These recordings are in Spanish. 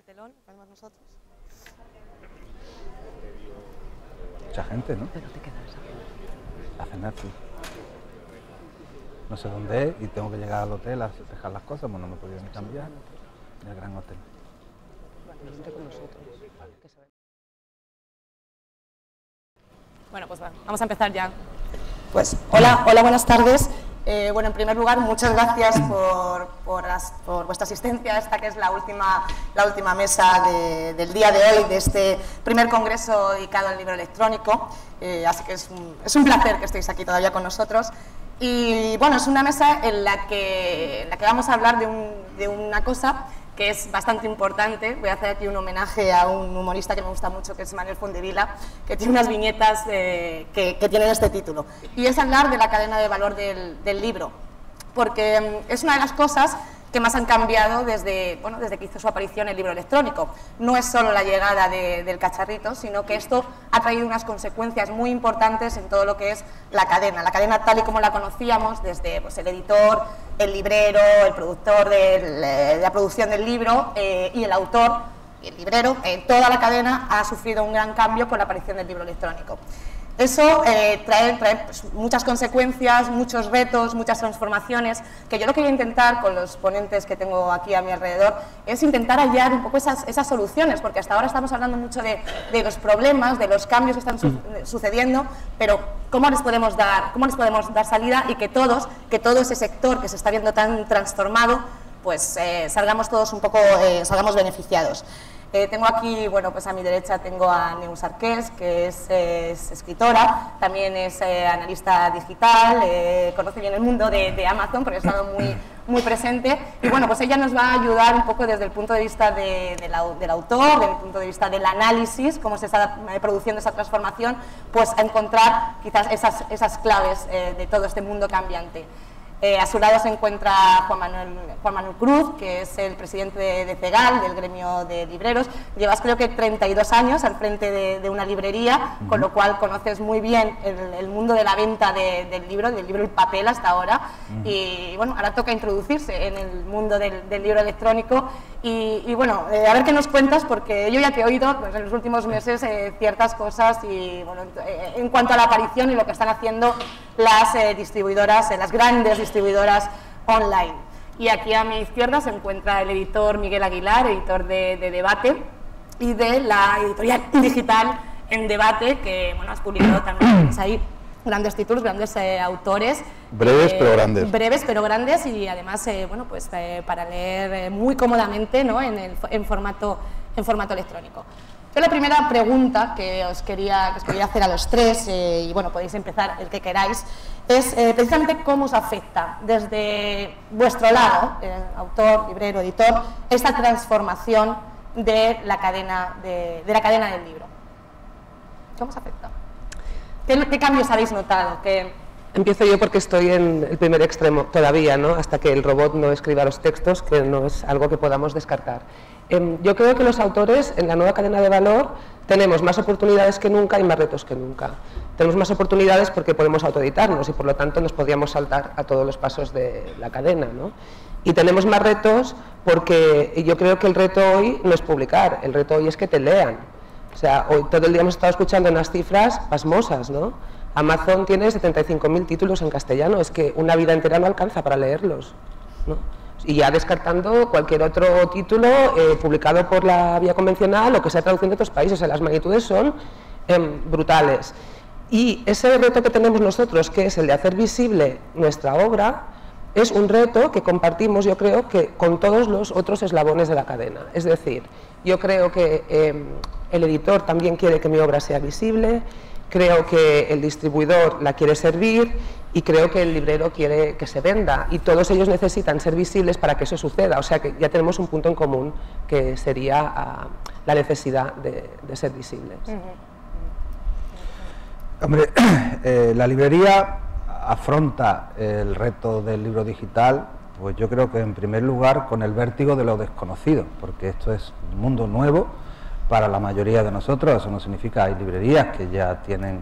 telón, lo ponemos nosotros. Mucha gente, ¿no? Pero te quedas A cenar, sí. No sé dónde es y tengo que llegar al hotel a dejar las cosas, pues no me he podido ni cambiar en el Gran Hotel. vente con nosotros. Bueno, pues vamos a empezar ya. Pues hola, buenas tardes. Bueno, en primer lugar, muchas gracias por vuestra asistencia a esta que es la última mesa del día de hoy, de este primer congreso dedicado al libro electrónico. Así que es un placer que estéis aquí todavía con nosotros. Y bueno, es una mesa en la que vamos a hablar de una cosa que es bastante importante. Voy a hacer aquí un homenaje a un humorista que me gusta mucho, que es Manuel Fontdevila, que tiene unas viñetas que tienen este título. Y es hablar de la cadena de valor del libro, porque es una de las cosas que más han cambiado desde que hizo su aparición el libro electrónico. No es solo la llegada del cacharrito, sino que esto ha traído unas consecuencias muy importantes en todo lo que es la cadena tal y como la conocíamos, desde pues, el editor, el librero, el productor de la producción del libro y el autor y el librero. Toda la cadena ha sufrido un gran cambio con la aparición del libro electrónico. Eso trae pues, muchas consecuencias, muchos retos, muchas transformaciones, que yo lo que voy a intentar con los ponentes que tengo aquí a mi alrededor es intentar hallar un poco esas soluciones, porque hasta ahora estamos hablando mucho de los problemas, de los cambios que están sucediendo, pero ¿cómo les podemos dar salida y que todo ese sector que se está viendo tan transformado, pues salgamos todos un poco, salgamos beneficiados? Tengo aquí, bueno, pues a mi derecha tengo a Neus Arqués, que es escritora, también es analista digital, conoce bien el mundo de Amazon porque ha estado muy presente, y bueno, pues ella nos va a ayudar un poco desde el punto de vista del autor, desde el punto de vista del análisis, cómo se está produciendo esa transformación, pues a encontrar quizás esas claves de todo este mundo cambiante. A su lado se encuentra Juan Manuel Cruz, que es el presidente de CEGAL, del gremio de libreros. Llevas creo que 32 años al frente de una librería, con lo cual conoces muy bien el mundo de la venta del libro y papel hasta ahora. Y bueno, ahora toca introducirse en el mundo del libro electrónico. Y bueno, a ver qué nos cuentas, porque yo ya te he oído pues, en los últimos meses ciertas cosas y bueno, en cuanto a la aparición y lo que están haciendo las distribuidoras, las grandes distribuidoras online. Y aquí a mi izquierda se encuentra el editor Miguel Aguilar, editor de Debate y de la editorial digital En Debate, que bueno, has publicado también ahí grandes títulos, grandes autores. Breves pero grandes. Breves pero grandes y además bueno, pues, para leer muy cómodamente, ¿no? en formato electrónico. Yo la primera pregunta que os quería hacer a los tres, y bueno, podéis empezar el que queráis, es precisamente cómo os afecta desde vuestro lado, autor, librero, editor, esta transformación de la cadena del libro. ¿Cómo os afecta? ¿Qué cambios habéis notado? Empiezo yo porque estoy en el primer extremo todavía, ¿no? Hasta que el robot no escriba los textos, que no es algo que podamos descartar. Yo creo que los autores en la nueva cadena de valor tenemos más oportunidades que nunca y más retos que nunca. Tenemos más oportunidades porque podemos autoeditarnos y por lo tanto nos podríamos saltar a todos los pasos de la cadena, ¿no? Y tenemos más retos porque yo creo que el reto hoy no es publicar, el reto hoy es que te lean. O sea, hoy todo el día hemos estado escuchando unas cifras pasmosas, ¿no? Amazon tiene 75.000 títulos en castellano, es que una vida entera no alcanza para leerlos, ¿no? Y ya descartando cualquier otro título publicado por la vía convencional o que sea traducido en otros países, o sea, las magnitudes son brutales. Y ese reto que tenemos nosotros, que es el de hacer visible nuestra obra, es un reto que compartimos, yo creo, que con todos los otros eslabones de la cadena. Es decir, yo creo que el editor también quiere que mi obra sea visible, creo que el distribuidor la quiere servir y creo que el librero quiere que se venda, y todos ellos necesitan ser visibles para que eso suceda. O sea que ya tenemos un punto en común, que sería la necesidad de ser visibles. Hombre, la librería afronta el reto del libro digital, pues yo creo que en primer lugar con el vértigo de lo desconocido, porque esto es un mundo nuevo para la mayoría de nosotros. Eso no significa, hay librerías que ya tienen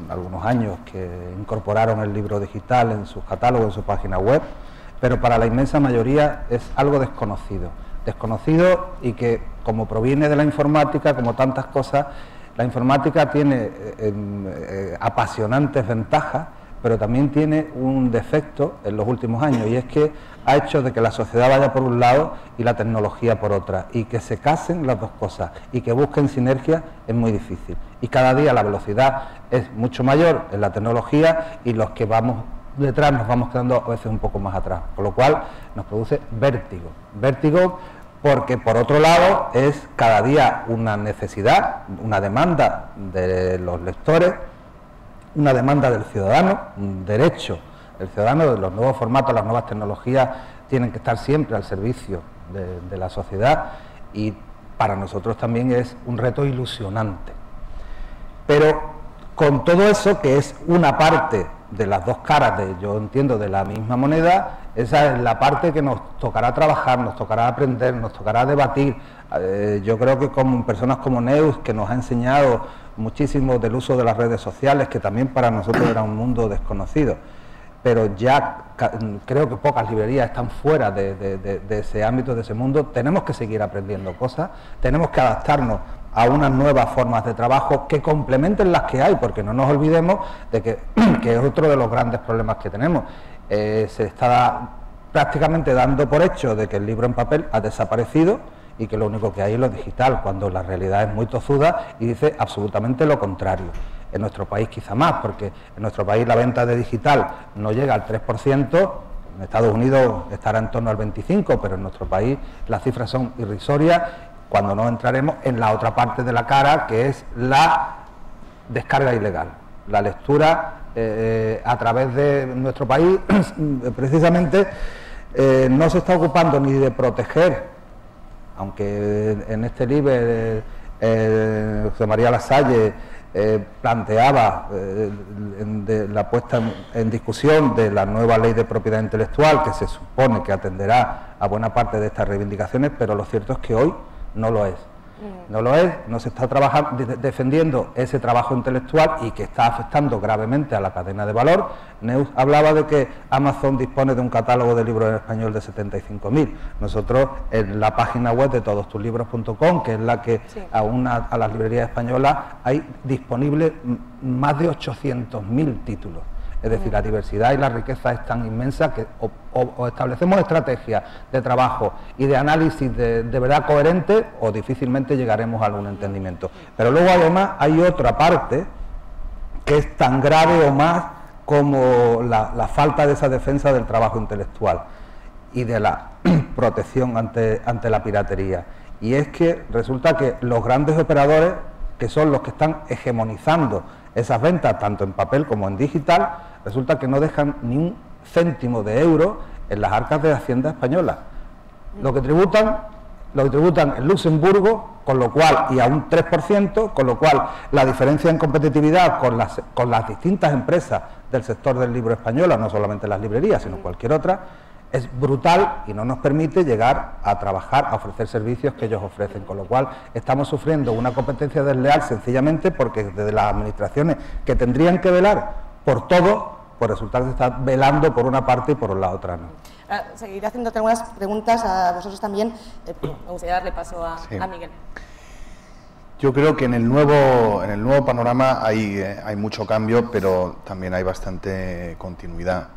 algunos años que incorporaron el libro digital en sus catálogos, en su página web, pero para la inmensa mayoría es algo desconocido. desconocido y que, como proviene de la informática, como tantas cosas, la informática tiene apasionantes ventajas, pero también tiene un defecto en los últimos años, y es que ha hecho de que la sociedad vaya por un lado y la tecnología por otra, y que se casen las dos cosas y que busquen sinergia es muy difícil. Y cada día la velocidad es mucho mayor en la tecnología y los que vamos detrás nos vamos quedando a veces un poco más atrás, con lo cual nos produce vértigo. Vértigo porque, por otro lado, es cada día una necesidad, una demanda de los lectores, una demanda del ciudadano, un derecho del ciudadano. De los nuevos formatos, las nuevas tecnologías tienen que estar siempre al servicio de la sociedad, y para nosotros también es un reto ilusionante. Pero con todo eso, que es una parte de las dos caras, yo entiendo, de la misma moneda, esa es la parte que nos tocará trabajar, nos tocará aprender, nos tocará debatir. Yo creo que con personas como Neus, que nos ha enseñado muchísimo del uso de las redes sociales, que también para nosotros era un mundo desconocido, pero ya creo que pocas librerías están fuera de ese ámbito, de ese mundo. Tenemos que seguir aprendiendo cosas, tenemos que adaptarnos a unas nuevas formas de trabajo que complementen las que hay, porque no nos olvidemos de que es otro de los grandes problemas que tenemos. Se está prácticamente dando por hecho de que el libro en papel ha desaparecido y que lo único que hay es lo digital, cuando la realidad es muy tozuda y dice absolutamente lo contrario. En nuestro país quizá más, porque en nuestro país la venta de digital no llega al 3%, en Estados Unidos estará en torno al 25%, pero en nuestro país las cifras son irrisorias, cuando no entraremos en la otra parte de la cara, que es la descarga ilegal, la lectura a través de nuestro país. Precisamente no se está ocupando ni de proteger, aunque en este libro José María Lasalle planteaba la puesta en discusión de la nueva ley de propiedad intelectual, que se supone que atenderá a buena parte de estas reivindicaciones, pero lo cierto es que hoy no lo es. No lo es, no se está trabajando, defendiendo ese trabajo intelectual, y que está afectando gravemente a la cadena de valor. Neus hablaba de que Amazon dispone de un catálogo de libros en español de 75.000. Nosotros, en la página web de todostuslibros.com, que es la que sí, a las librerías españolas, hay disponible más de 800.000 títulos. Es decir, la diversidad y la riqueza es tan inmensa que o establecemos estrategias de trabajo y de análisis de verdad coherente, o difícilmente llegaremos a algún entendimiento. Pero luego además hay otra parte que es tan grave o más como la falta de esa defensa del trabajo intelectual y de la protección ante la piratería. Y es que resulta que los grandes operadores, que son los que están hegemonizando esas ventas tanto en papel como en digital, resulta que no dejan ni un céntimo de euro en las arcas de Hacienda española. Lo que tributan en Luxemburgo, con lo cual, y a un 3%, con lo cual la diferencia en competitividad con las distintas empresas del sector del libro español, no solamente las librerías, sino cualquier otra, es brutal y no nos permite llegar a trabajar, a ofrecer servicios que ellos ofrecen, con lo cual estamos sufriendo una competencia desleal sencillamente porque desde las administraciones que tendrían que velar por todo, pues resulta que se está velando por una parte y por la otra no. Seguiré haciéndote algunas preguntas a vosotros también. Me gustaría darle paso a Miguel. Yo creo que en el nuevo panorama hay mucho cambio, pero también hay bastante continuidad.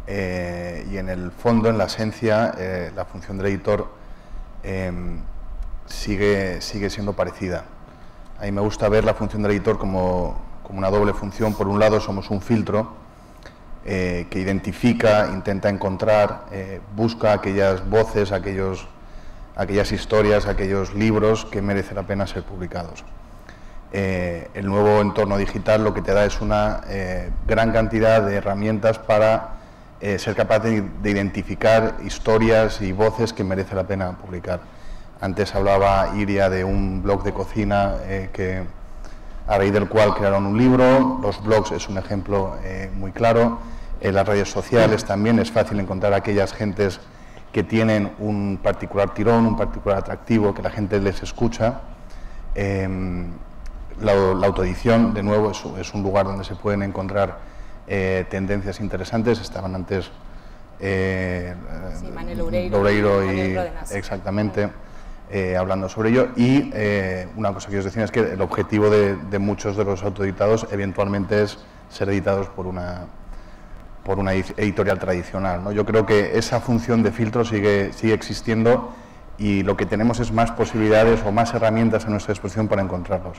Y en el fondo, en la esencia, la función del editor sigue siendo parecida. A mí me gusta ver la función del editor como una doble función. Por un lado, somos un filtro que identifica, intenta encontrar, busca aquellas voces, aquellas historias, aquellos libros que merecen la pena ser publicados. El nuevo entorno digital lo que te da es una gran cantidad de herramientas para ser capaz de identificar historias y voces que merece la pena publicar. Antes hablaba Iria de un blog de cocina a raíz del cual crearon un libro. Los blogs es un ejemplo muy claro. En las redes sociales también es fácil encontrar aquellas gentes que tienen un particular tirón, un particular atractivo, que la gente les escucha. La autoedición, de nuevo, es un lugar donde se pueden encontrar tendencias interesantes. Estaban antes Manuel Loureiro y Ródenas. exactamente, hablando sobre ello. Y una cosa que os decía es que el objetivo de muchos de los autoeditados eventualmente es ser editados por una editorial tradicional, ¿no? Yo creo que esa función de filtro sigue existiendo y lo que tenemos es más posibilidades o más herramientas a nuestra disposición para encontrarlos.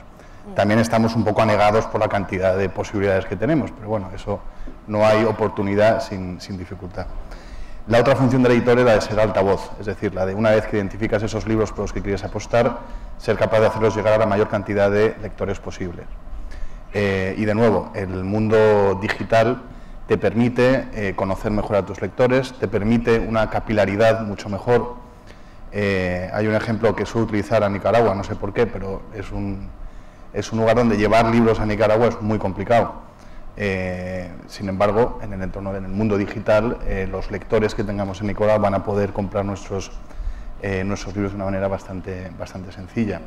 También estamos un poco anegados por la cantidad de posibilidades que tenemos, pero bueno, eso no hay oportunidad sin dificultad. La otra función del editor es la de ser altavoz, es decir, la de una vez que identificas esos libros por los que quieres apostar, ser capaz de hacerlos llegar a la mayor cantidad de lectores posible. Y de nuevo, el mundo digital te permite conocer mejor a tus lectores, te permite una capilaridad mucho mejor. Hay un ejemplo que suelo utilizar a Nicaragua, no sé por qué, pero es un lugar donde llevar libros a Nicaragua es muy complicado. Sin embargo, en el mundo digital, los lectores que tengamos en Nicaragua van a poder comprar nuestros libros de una manera bastante sencilla.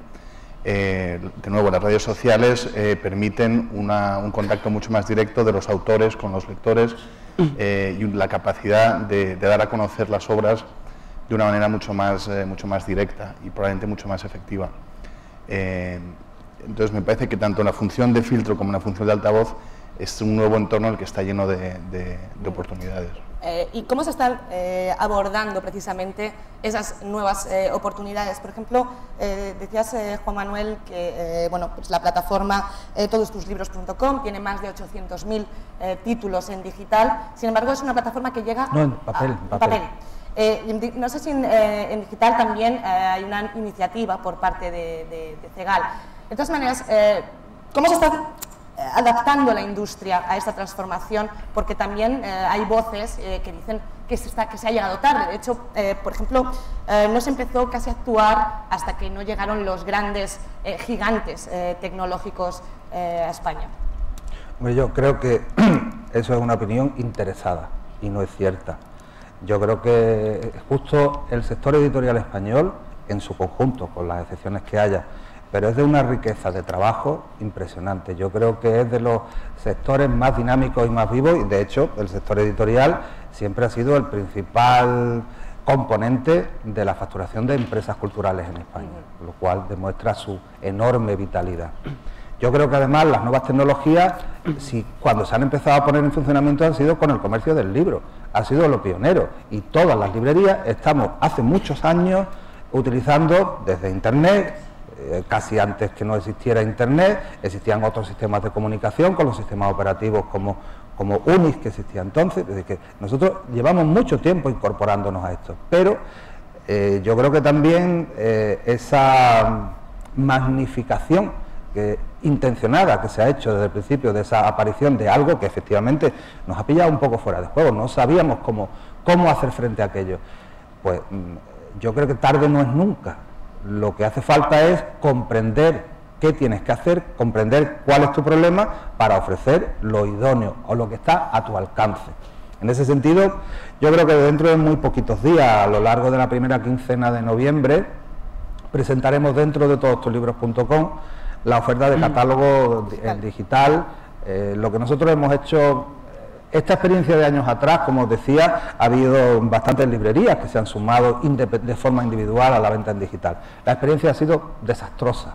De nuevo, las redes sociales permiten un contacto mucho más directo de los autores con los lectores y la capacidad de dar a conocer las obras de una manera mucho más directa y probablemente mucho más efectiva. Entonces me parece que tanto la función de filtro como la función de altavoz es un nuevo entorno en el que está lleno de oportunidades. ¿Y cómo se están abordando precisamente esas nuevas oportunidades? Por ejemplo, decías, Juan Manuel, que bueno, pues la plataforma todostuslibros.com tiene más de 800.000 títulos en digital, sin embargo es una plataforma que llega no, en papel. No sé si en digital también hay una iniciativa por parte de CEGAL. De todas maneras, ¿cómo se está adaptando la industria a esta transformación? Porque también hay voces que dicen que se ha llegado tarde. De hecho, por ejemplo, no se empezó casi a actuar hasta que no llegaron los grandes gigantes tecnológicos a España. Bueno, yo creo que eso es una opinión interesada y no es cierta. Yo creo que justo el sector editorial español, en su conjunto, con las excepciones que haya, pero es de una riqueza de trabajo impresionante. Yo creo que es de los sectores más dinámicos y más vivos, y de hecho el sector editorial siempre ha sido el principal componente de la facturación de empresas culturales en España, lo cual demuestra su enorme vitalidad. Yo creo que además las nuevas tecnologías, cuando se han empezado a poner en funcionamiento, han sido con el comercio del libro, ha sido lo pionero, y todas las librerías estamos hace muchos años utilizando desde Internet, casi antes que no existiera Internet, existían otros sistemas de comunicación con los sistemas operativos como Unix que existía entonces. Es decir, que nosotros llevamos mucho tiempo incorporándonos a esto, pero yo creo que también esa magnificación intencionada que se ha hecho desde el principio de esa aparición de algo que efectivamente nos ha pillado un poco fuera de juego, no sabíamos cómo hacer frente a aquello, pues yo creo que tarde no es nunca. Lo que hace falta es comprender qué tienes que hacer, comprender cuál es tu problema para ofrecer lo idóneo o lo que está a tu alcance. En ese sentido, yo creo que dentro de muy poquitos días, a lo largo de la primera quincena de noviembre, presentaremos dentro de todostuslibros.com la oferta de catálogo digital. Lo que nosotros hemos hecho, esta experiencia de años atrás, como os decía, ha habido bastantes librerías que se han sumado de forma individual a la venta en digital. La experiencia ha sido desastrosa.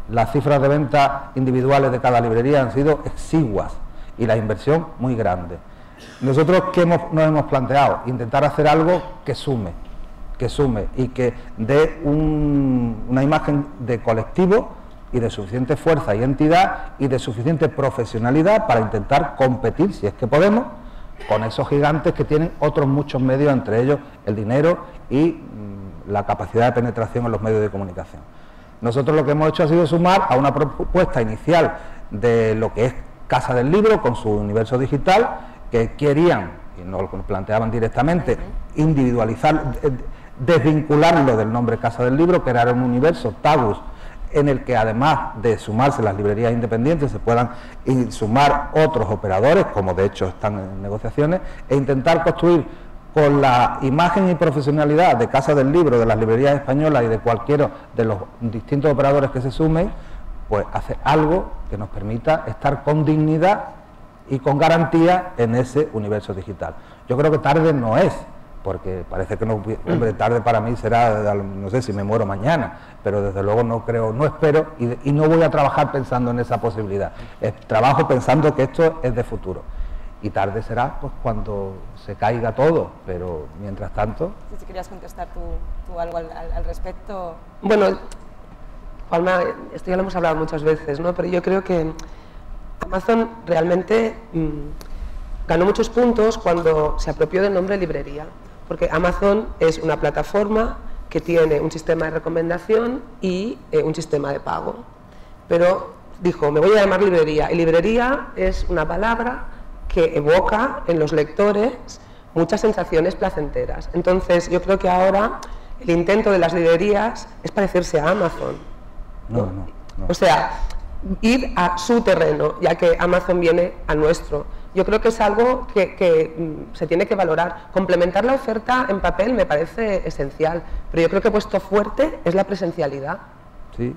Las cifras de venta individuales de cada librería han sido exiguas y la inversión muy grande. Nosotros, ¿qué nos hemos planteado? Intentar hacer algo que sume y que dé una imagen de colectivo y de suficiente fuerza y entidad y de suficiente profesionalidad para intentar competir, si es que podemos, con esos gigantes que tienen otros muchos medios, entre ellos el dinero y la capacidad de penetración en los medios de comunicación. Nosotros lo que hemos hecho ha sido sumar a una propuesta inicial de lo que es Casa del Libro con su universo digital, que querían, y nos lo planteaban directamente, individualizar, desvincularlo del nombre Casa del Libro, crear un universo Tagus, en el que además de sumarse las librerías independientes se puedan sumar otros operadores, como de hecho están en negociaciones, e intentar construir con la imagen y profesionalidad de Casa del Libro, de las librerías españolas y de cualquiera de los distintos operadores que se sumen, pues hacer algo que nos permita estar con dignidad y con garantía en ese universo digital. Yo creo que tarde no es. porque parece que no, hombre, tarde para mí será, no sé si me muero mañana, pero desde luego no creo, no espero y no voy a trabajar pensando en esa posibilidad. Trabajo pensando que esto es de futuro. Y tarde será pues cuando se caiga todo, pero mientras tanto... Si querías contestar tú algo al respecto. Bueno, Juanma, esto ya lo hemos hablado muchas veces, ¿no? Pero yo creo que Amazon realmente ganó muchos puntos cuando se apropió del nombre librería, porque Amazon es una plataforma que tiene un sistema de recomendación y un sistema de pago, pero dijo, me voy a llamar librería, y librería es una palabra que evoca en los lectores muchas sensaciones placenteras. Entonces, yo creo que ahora el intento de las librerías es parecerse a Amazon. No. O sea, ir a su terreno, ya que Amazon viene a nuestro. Yo creo que es algo que se tiene que valorar. Complementar la oferta en papel me parece esencial, pero yo creo que puesto fuerte es la presencialidad. Sí.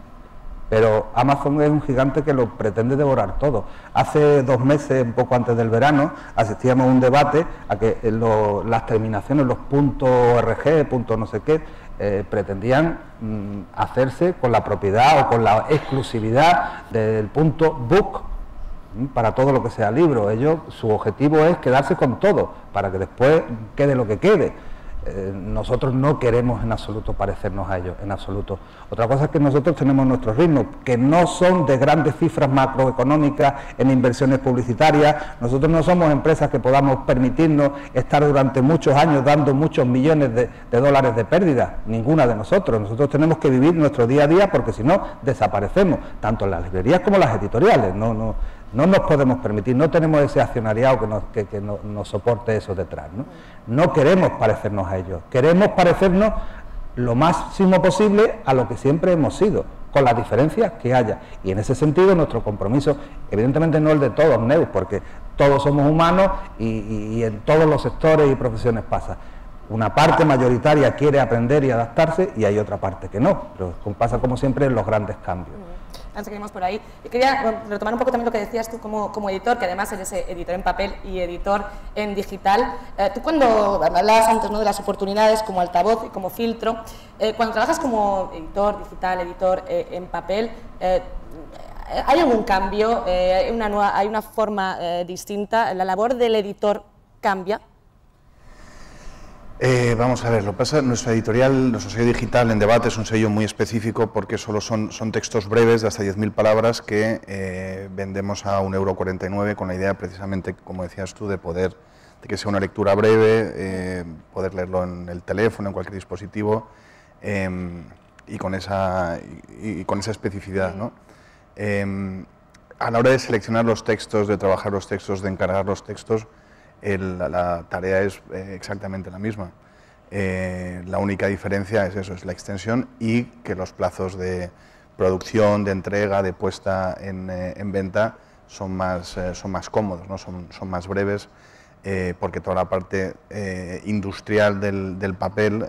Pero Amazon es un gigante que lo pretende devorar todo. Hace 2 meses, un poco antes del verano, asistíamos a un debate a que las terminaciones, los puntos .org, puntos no sé qué, pretendían hacerse con la propiedad o con la exclusividad del punto book para todo lo que sea libro. Ellos, su objetivo es quedarse con todo, para que después quede lo que quede. Nosotros no queremos en absoluto parecernos a ellos, en absoluto. Otra cosa es que nosotros tenemos nuestros ritmos, que no son de grandes cifras macroeconómicas en inversiones publicitarias. Nosotros no somos empresas que podamos permitirnos estar durante muchos años dando muchos millones de dólares de pérdida, ninguna de nosotros. Nosotros tenemos que vivir nuestro día a día porque si no desaparecemos, tanto en las librerías como en las editoriales. No nos podemos permitir, no tenemos ese accionariado que nos soporte eso detrás, ¿no? No queremos parecernos a ellos, queremos parecernos lo máximo posible a lo que siempre hemos sido, con las diferencias que haya. Y en ese sentido nuestro compromiso, evidentemente no el de todos, Neus, porque todos somos humanos y en todos los sectores y profesiones pasa. Una parte mayoritaria quiere aprender y adaptarse y hay otra parte que no, pero pasa como siempre en los grandes cambios. Seguimos por ahí. Y quería retomar un poco también lo que decías tú como editor, que además eres editor en papel y editor en digital. Tú cuando hablabas antes, ¿no?, de las oportunidades como altavoz y como filtro, cuando trabajas como editor digital, editor en papel, ¿hay algún cambio? ¿Hay una forma distinta? ¿La labor del editor cambia? Vamos a ver, lo que pasa, nuestro sello digital en debate es un sello muy específico porque solo son textos breves de hasta 10.000 palabras que vendemos a €1,49 con la idea precisamente, como decías tú, de que sea una lectura breve, poder leerlo en el teléfono, en cualquier dispositivo y con esa especificidad, ¿no? A la hora de seleccionar los textos, de trabajar los textos, de encargar los textos, la tarea es exactamente la misma. La única diferencia es eso, es la extensión y que los plazos de producción, de entrega, de puesta en venta son más cómodos, ¿no? Son más breves, porque toda la parte industrial del papel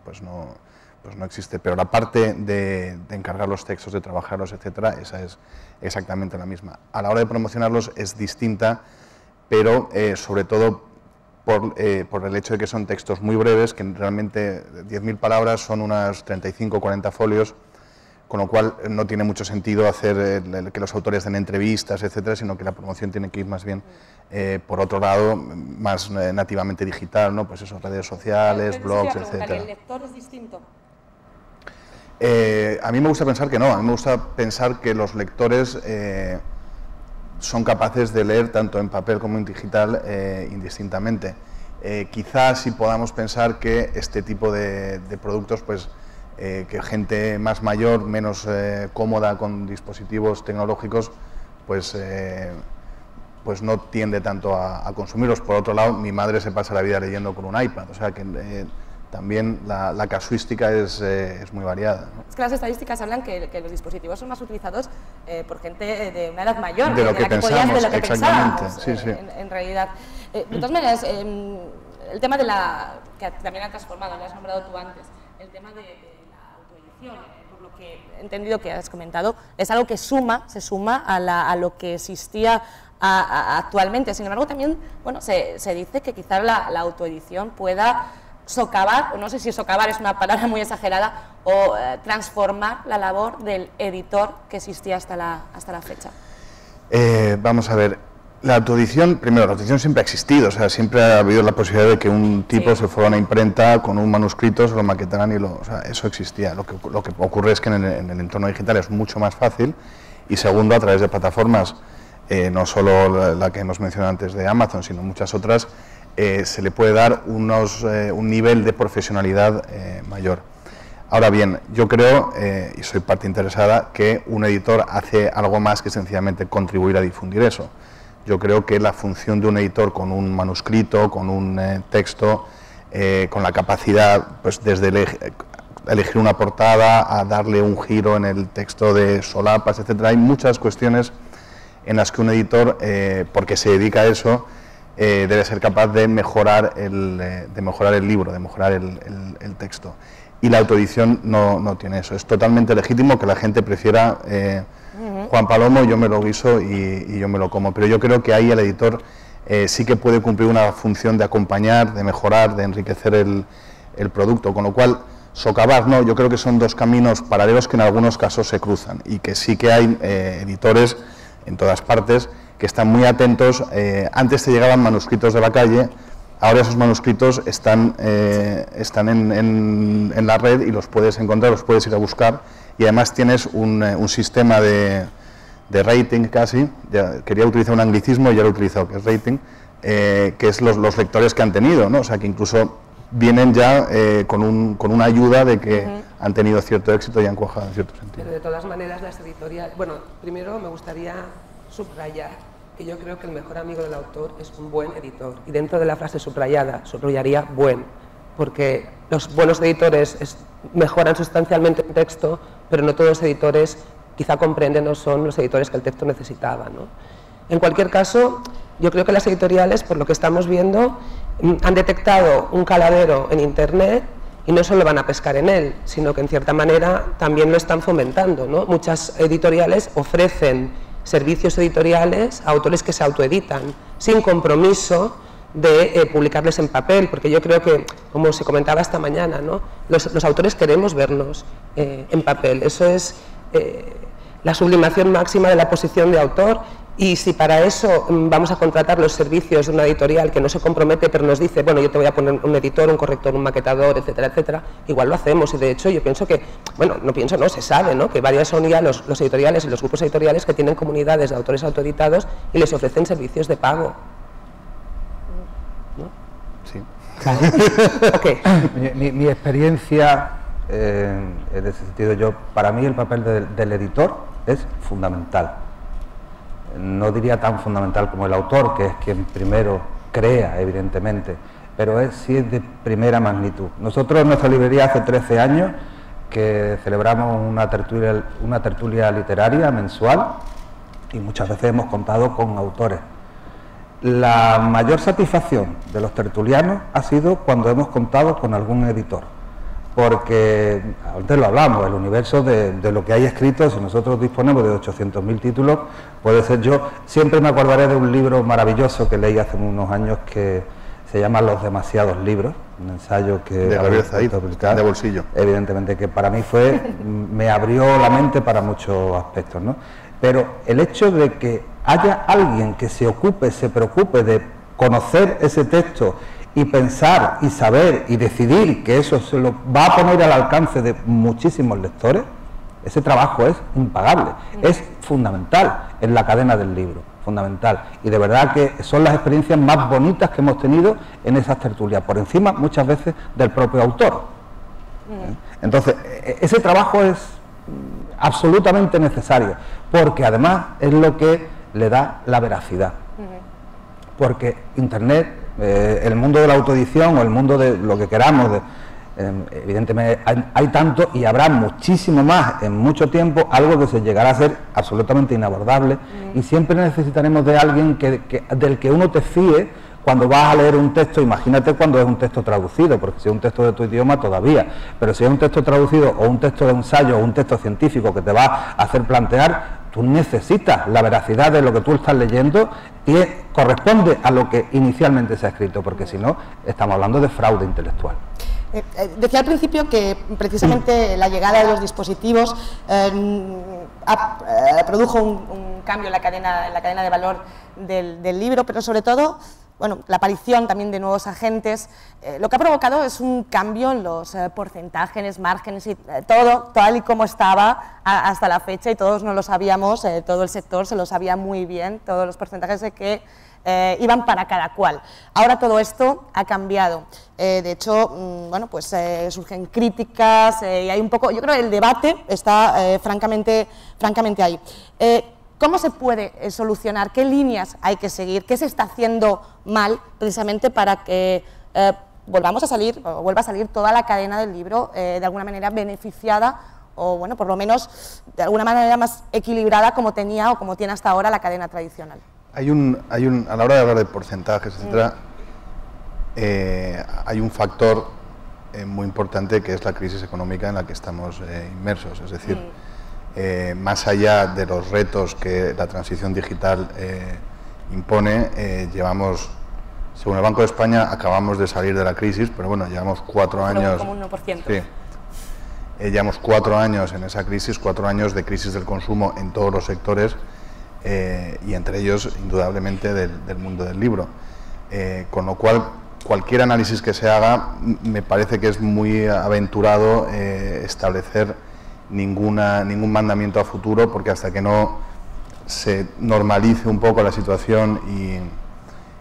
pues no existe, pero la parte de encargar los textos, de trabajarlos, etcétera, esa es exactamente la misma. A la hora de promocionarlos es distinta, pero sobre todo por el hecho de que son textos muy breves, que realmente 10.000 palabras son unas 35 o 40 folios, con lo cual no tiene mucho sentido hacer que los autores den entrevistas, etcétera, sino que la promoción tiene que ir más bien por otro lado, más nativamente digital, ¿no? Pues eso, redes sociales, blogs, etcétera. ¿El lector es distinto? A mí me gusta pensar que no, a mí me gusta pensar que los lectores son capaces de leer tanto en papel como en digital indistintamente. Quizás sí podamos pensar que este tipo de productos, pues que gente más mayor, menos cómoda con dispositivos tecnológicos, pues no tiende tanto a consumirlos. Por otro lado, mi madre se pasa la vida leyendo con un iPad, o sea que también la casuística es muy variada, ¿no? Es que las estadísticas hablan que los dispositivos son más utilizados por gente de una edad mayor, de lo que pensamos, exactamente, sí, sí. En realidad. De todas maneras, el tema de que también ha transformado, lo has nombrado tú antes, el tema de la autoedición, por lo que he entendido que has comentado, es algo que se suma a lo que existía actualmente. Sin embargo, también se dice que quizás la autoedición pueda socavar, o no sé si socavar es una palabra muy exagerada, o transformar la labor del editor que existía hasta la fecha? Vamos a ver, la autoedición, primero, la autoedición siempre ha existido, o sea, siempre ha habido la posibilidad de que un tipo se fuera a una imprenta con un manuscrito, se lo maquetaran y o sea, eso existía. Lo que ocurre es que en el entorno digital es mucho más fácil, y segundo, a través de plataformas, no solo la que hemos mencionado antes de Amazon, sino muchas otras, se le puede dar un nivel de profesionalidad mayor. Ahora bien, yo creo, y soy parte interesada, que un editor hace algo más que sencillamente contribuir a difundir eso. Yo creo que la función de un editor con un manuscrito, con un texto, con la capacidad, pues desde elegir una portada a darle un giro en el texto de solapas, etcétera, hay muchas cuestiones en las que un editor, porque se dedica a eso, debe ser capaz de mejorar el libro, de mejorar el texto. Y la autoedición no tiene eso. Es totalmente legítimo que la gente prefiera Juan Palomo, yo me lo guiso y yo me lo como. Pero yo creo que ahí el editor sí que puede cumplir una función de acompañar, de mejorar, de enriquecer el producto. Con lo cual, socavar no, yo creo que son dos caminos paralelos que en algunos casos se cruzan, y que sí que hay editores en todas partes que están muy atentos. Antes te llegaban manuscritos de la calle, ahora esos manuscritos están en la red y los puedes encontrar, los puedes ir a buscar, y además tienes un sistema de rating casi, quería utilizar un anglicismo y ya lo he utilizado, que es rating, que es los lectores que han tenido, ¿no? O sea, que incluso vienen ya con una ayuda de que han tenido cierto éxito y han cuajado en cierto sentido. Pero de todas maneras las editoriales... Bueno, primero me gustaría subrayar que yo creo que el mejor amigo del autor es un buen editor, y dentro de la frase subrayada, subrayaría buen, porque los buenos editores mejoran sustancialmente el texto, pero no todos los editores quizá comprenden o son los editores que el texto necesitaba, ¿no? En cualquier caso, yo creo que las editoriales, por lo que estamos viendo, han detectado un caladero en Internet y no solo van a pescar en él, sino que en cierta manera también lo están fomentando, ¿no? Muchas editoriales ofrecen servicios editoriales a autores que se autoeditan, sin compromiso de publicarles en papel, porque yo creo que, como se comentaba esta mañana, ¿no? los autores queremos vernos en papel, eso es la sublimación máxima de la posición de autor. Y si para eso vamos a contratar los servicios de una editorial que no se compromete, pero nos dice, bueno, yo te voy a poner un editor, un corrector, un maquetador, etcétera, etcétera, igual lo hacemos. Y de hecho yo pienso que, bueno, no, se sabe, ¿no?, que varias son ya los editoriales y los grupos editoriales que tienen comunidades de autores autoeditados y les ofrecen servicios de pago, ¿no? Sí. Okay. Mi experiencia en ese sentido, para mí el papel del editor es fundamental. No diría tan fundamental como el autor, que es quien primero crea, evidentemente, pero sí es de primera magnitud. Nosotros en nuestra librería hace 13 años que celebramos una tertulia literaria mensual, y muchas veces hemos contado con autores. La mayor satisfacción de los tertulianos ha sido cuando hemos contado con algún editor, porque antes lo hablamos, el universo de lo que hay escrito, si nosotros disponemos de 800.000 títulos, puede ser. Yo siempre me acordaré de un libro maravilloso que leí hace unos años que se llama Los demasiados libros, un ensayo que... De Gabriel Zaid, de bolsillo. Evidentemente, que para mí me abrió la mente para muchos aspectos, ¿no? Pero el hecho de que haya alguien que se preocupe de conocer ese texto y pensar y saber y decidir que eso se lo va a poner al alcance de muchísimos lectores, ese trabajo es impagable, es fundamental en la cadena del libro, fundamental. Y de verdad que son las experiencias más bonitas que hemos tenido en esas tertulias, por encima muchas veces del propio autor. Entonces, ese trabajo es absolutamente necesario, porque además es lo que le da la veracidad. Porque Internet, el mundo de la autoedición o el mundo de lo que queramos, evidentemente hay tanto y habrá muchísimo más en mucho tiempo, algo que se llegará a ser absolutamente inabordable, y siempre necesitaremos de alguien del que uno te fíe cuando vas a leer un texto. Imagínate cuando es un texto traducido, porque si es un texto de tu idioma todavía, pero si es un texto traducido o un texto de ensayo o un texto científico que te va a hacer plantear tú necesitas la veracidad de lo que tú estás leyendo, corresponde a lo que inicialmente se ha escrito, porque si no, estamos hablando de fraude intelectual. Decía al principio que precisamente la llegada de los dispositivos produjo un cambio en la cadena de valor del libro, pero sobre todo, bueno, la aparición también de nuevos agentes, lo que ha provocado es un cambio en los porcentajes, márgenes y todo tal y como estaba hasta la fecha, y todos no lo sabíamos, todo el sector se lo sabía muy bien, todos los porcentajes de que iban para cada cual. Ahora todo esto ha cambiado. De hecho, bueno, pues surgen críticas y hay un poco, yo creo que el debate está francamente ahí. ¿Cómo se puede solucionar? ¿Qué líneas hay que seguir? ¿Qué se está haciendo mal precisamente para que vuelva a salir toda la cadena del libro de alguna manera beneficiada, o bueno, por lo menos de alguna manera más equilibrada como tenía o como tiene hasta ahora la cadena tradicional? A la hora de hablar de porcentajes, etcétera, hay un factor muy importante, que es la crisis económica en la que estamos inmersos. Es decir, más allá de los retos que la transición digital impone, según el Banco de España, acabamos de salir de la crisis, pero bueno, llevamos 4 años... Como un 1%. Sí. Llevamos 4 años en esa crisis, 4 años de crisis del consumo en todos los sectores, y entre ellos, indudablemente, del mundo del libro. Con lo cual, cualquier análisis que se haga, me parece que es muy aventurado establecer ningún mandamiento a futuro, porque hasta que no se normalice un poco la situación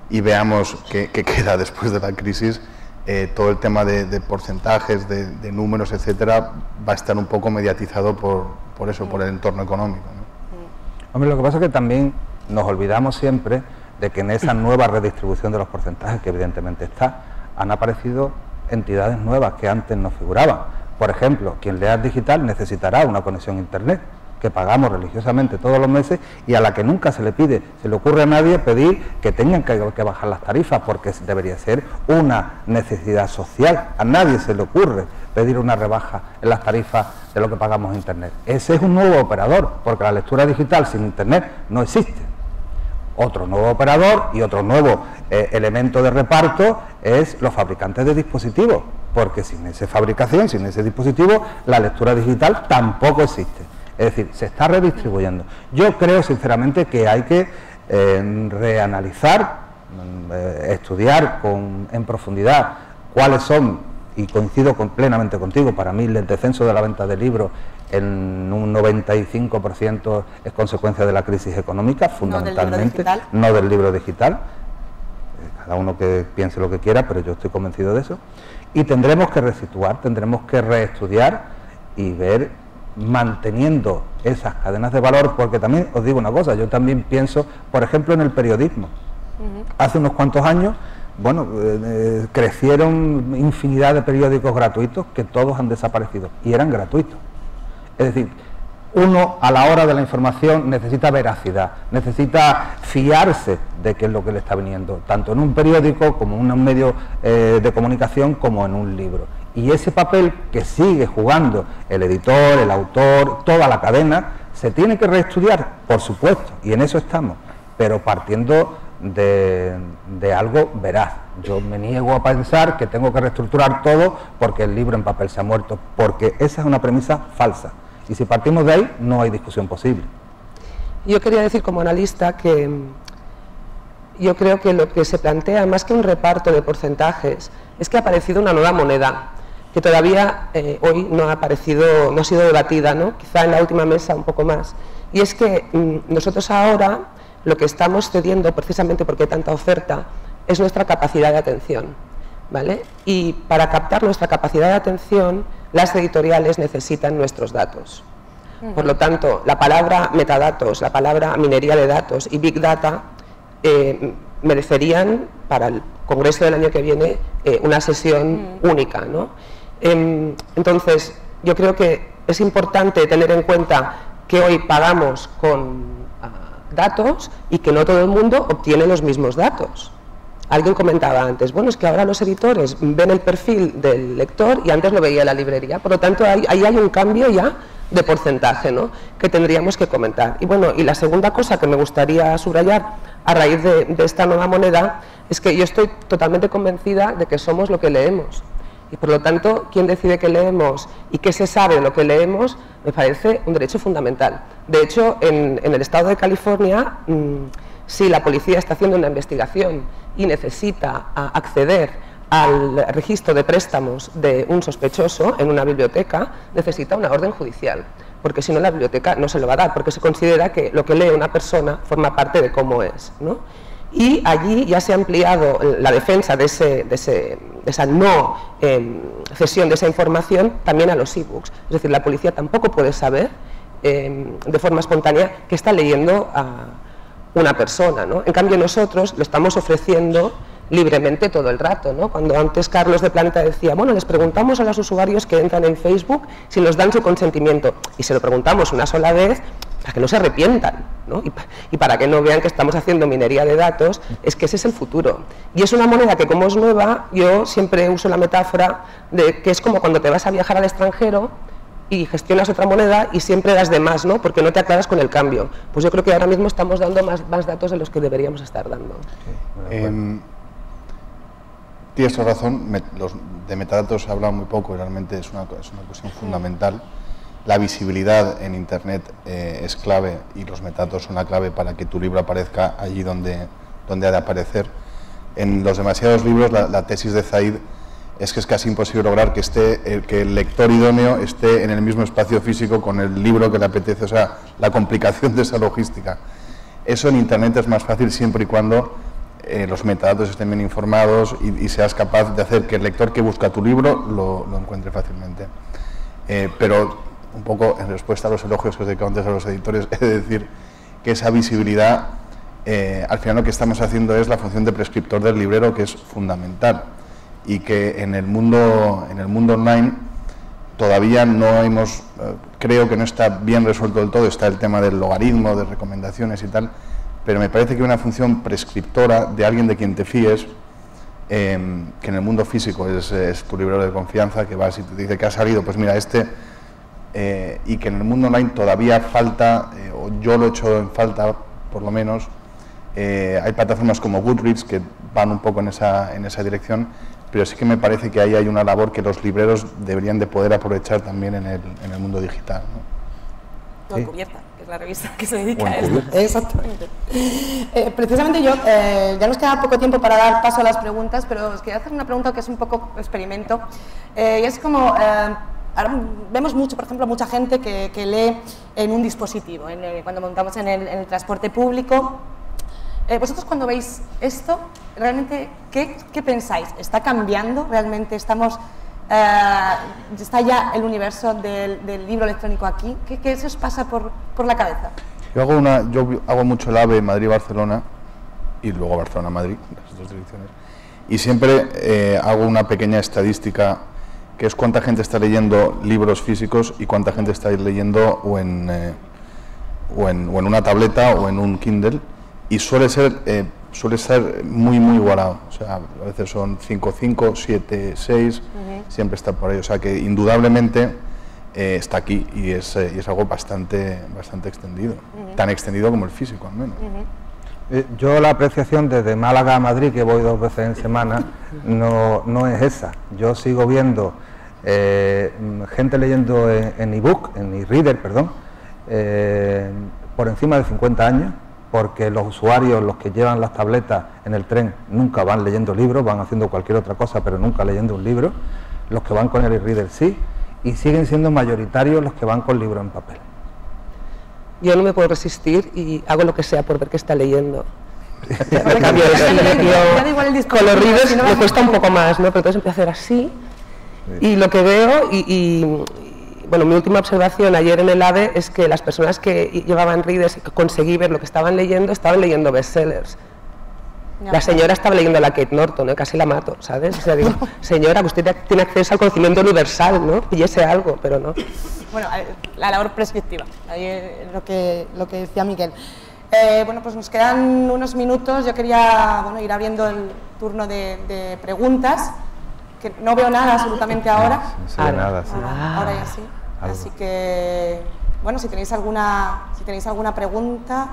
y veamos qué queda después de la crisis, todo el tema de porcentajes, de números, etcétera, va a estar un poco mediatizado por eso, por el entorno económico, ¿no? Hombre, lo que pasa es que también nos olvidamos siempre de que en esa nueva redistribución de los porcentajes, que evidentemente han aparecido entidades nuevas que antes no figuraban. Por ejemplo, quien lea digital necesitará una conexión a Internet, que pagamos religiosamente todos los meses y a la que nunca se le ocurre a nadie pedir que tengan que bajar las tarifas, porque debería ser una necesidad social. A nadie se le ocurre pedir una rebaja en las tarifas de lo que pagamos en Internet. Ese es un nuevo operador, porque la lectura digital sin Internet no existe. Otro nuevo operador y otro nuevo elemento de reparto es los fabricantes de dispositivos, porque sin esa fabricación, sin ese dispositivo, la lectura digital tampoco existe. Es decir, se está redistribuyendo. Yo creo sinceramente que hay que reanalizar, estudiar en profundidad cuáles son, y coincido plenamente contigo, para mí el descenso de la venta de libros en un 95% es consecuencia de la crisis económica, fundamentalmente, no del libro digital. Cada uno que piense lo que quiera, pero yo estoy convencido de eso. Y tendremos que resituar, tendremos que reestudiar y ver, manteniendo esas cadenas de valor, porque también os digo una cosa, yo también pienso, por ejemplo, en el periodismo. Hace unos cuantos años, bueno, crecieron infinidad de periódicos gratuitos que todos han desaparecido, y eran gratuitos. Es decir, uno a la hora de la información necesita veracidad, necesita fiarse de qué es lo que le está viniendo, tanto en un periódico como en un medio de comunicación, como en un libro. Y ese papel que sigue jugando el editor, el autor, toda la cadena, se tiene que reestudiar, por supuesto, y en eso estamos, pero partiendo de algo veraz. Yo me niego a pensar que tengo que reestructurar todo porque el libro en papel se ha muerto, porque esa es una premisa falsa, y si partimos de ahí no hay discusión posible. Yo quería decir como analista que yo creo que lo que se plantea, más que un reparto de porcentajes, es que ha aparecido una nueva moneda que todavía hoy no ha aparecido, no ha sido debatida, ¿no? Quizá en la última mesa un poco más, y es que nosotros ahora lo que estamos cediendo, precisamente porque hay tanta oferta, es nuestra capacidad de atención, ¿vale? Y para captar nuestra capacidad de atención, las editoriales necesitan nuestros datos. Por lo tanto, la palabra metadatos, la palabra minería de datos y Big Data merecerían para el Congreso del año que viene una sesión única, ¿no? Entonces, yo creo que es importante tener en cuenta que hoy pagamos con datos y que no todo el mundo obtiene los mismos datos. Alguien comentaba antes, bueno, es que ahora los editores ven el perfil del lector y antes lo veía en la librería, por lo tanto ahí hay un cambio ya de porcentaje, ¿no?, que tendríamos que comentar. Y bueno, y la segunda cosa que me gustaría subrayar a raíz de esta nueva moneda es que yo estoy totalmente convencida de que somos lo que leemos. Y por lo tanto, quien decide qué leemos y qué se sabe de lo que leemos, me parece un derecho fundamental. De hecho, en el estado de California, si la policía está haciendo una investigación y necesita acceder al registro de préstamos de un sospechoso en una biblioteca, necesita una orden judicial, porque si no la biblioteca no se lo va a dar, porque se considera que lo que lee una persona forma parte de cómo es, ¿no? Y allí ya se ha ampliado la defensa de esa no cesión de esa información también a los e-books. Es decir, la policía tampoco puede saber de forma espontánea que está leyendo a una persona, ¿no? En cambio nosotros lo estamos ofreciendo libremente todo el rato, ¿no? Cuando antes Carlos de Planeta decía, bueno, les preguntamos a los usuarios que entran en Facebook si nos dan su consentimiento, y se lo preguntamos una sola vez para que no se arrepientan, ¿no? Y para que no vean que estamos haciendo minería de datos. Es que ese es el futuro. Y es una moneda que, como es nueva, yo siempre uso la metáfora de que es como cuando te vas a viajar al extranjero y gestionas otra moneda y siempre das de más, ¿no?, porque no te aclaras con el cambio. Pues yo creo que ahora mismo estamos dando más datos de los que deberíamos estar dando. Tienes razón, de metadatos se ha hablado muy poco y realmente es una cuestión fundamental. La visibilidad en Internet es clave y los metadatos son la clave para que tu libro aparezca allí donde ha de aparecer. En los demasiados libros, la tesis de Zaid es que es casi imposible lograr que el lector idóneo esté en el mismo espacio físico con el libro que le apetece, o sea, la complicación de esa logística. Eso en Internet es más fácil siempre y cuando los metadatos estén bien informados y seas capaz de hacer que el lector que busca tu libro lo encuentre fácilmente. Pero un poco en respuesta a los elogios que os dedicado antes a los editores, he de decir que esa visibilidad, al final lo que estamos haciendo es la función de prescriptor del librero, que es fundamental, y que en el mundo online todavía no hemos, creo que no está bien resuelto del todo. Está el tema del logaritmo, de recomendaciones y tal, pero me parece que una función prescriptora de alguien de quien te fíes, que en el mundo físico es tu librero de confianza, que vas y te dice que ha salido, pues mira, y que en el mundo online todavía falta, o yo lo he hecho en falta por lo menos. Hay plataformas como Goodreads que van un poco en esa dirección, pero sí que me parece que ahí hay una labor que los libreros deberían de poder aprovechar también en el mundo digital, ¿no? Sí. Encubierta, que es la revista que se dedica a esto. Exactamente. Precisamente yo, ya nos queda poco tiempo para dar paso a las preguntas, pero os quería hacer una pregunta que es un poco experimento, y es como, ahora vemos mucho, por ejemplo, mucha gente que lee en un dispositivo, cuando montamos en el transporte público. Vosotros, cuando veis esto, realmente, ¿qué pensáis? ¿Está cambiando? ¿Realmente está ya el universo del libro electrónico aquí? ¿Qué se os pasa por la cabeza? Yo hago mucho el AVE Madrid-Barcelona y luego Barcelona-Madrid, las dos direcciones, y siempre hago una pequeña estadística, que es cuánta gente está leyendo libros físicos y cuánta gente está leyendo o en una tableta o en un Kindle, y suele ser muy igualado. O sea, a veces son 5-5, 7-6, siempre está por ahí. O sea que indudablemente está aquí y es algo bastante extendido, tan extendido como el físico al menos. Yo la apreciación desde Málaga a Madrid, que voy 2 veces en semana, no es esa. Yo sigo viendo gente leyendo en ebook, en e-reader, perdón, por encima de 50 años, porque los usuarios, los que llevan las tabletas en el tren, nunca van leyendo libros, van haciendo cualquier otra cosa, pero nunca leyendo un libro. Los que van con el e-reader sí, y siguen siendo mayoritarios los que van con libro en papel. Yo no me puedo resistir y hago lo que sea por ver qué está leyendo. Con los readers me cuesta un poco más, ¿no? Pero entonces empiezo a hacer así, y lo que veo, bueno, mi última observación ayer en el AVE es que las personas que llevaban readers y que conseguí ver lo que estaban leyendo bestsellers. La señora estaba leyendo a la Kate Norton, casi la mato, ¿sabes? O sea, digo, señora, usted tiene acceso al conocimiento universal, ¿no? Píllese algo, pero no. Bueno, la labor prescriptiva, ahí es lo que decía Miguel. Bueno, pues nos quedan unos minutos. Yo quería ir abriendo el turno de preguntas, que no veo nada absolutamente ahora. No se ve nada, sí. Ahora ya sí. Así que, bueno, si tenéis alguna pregunta,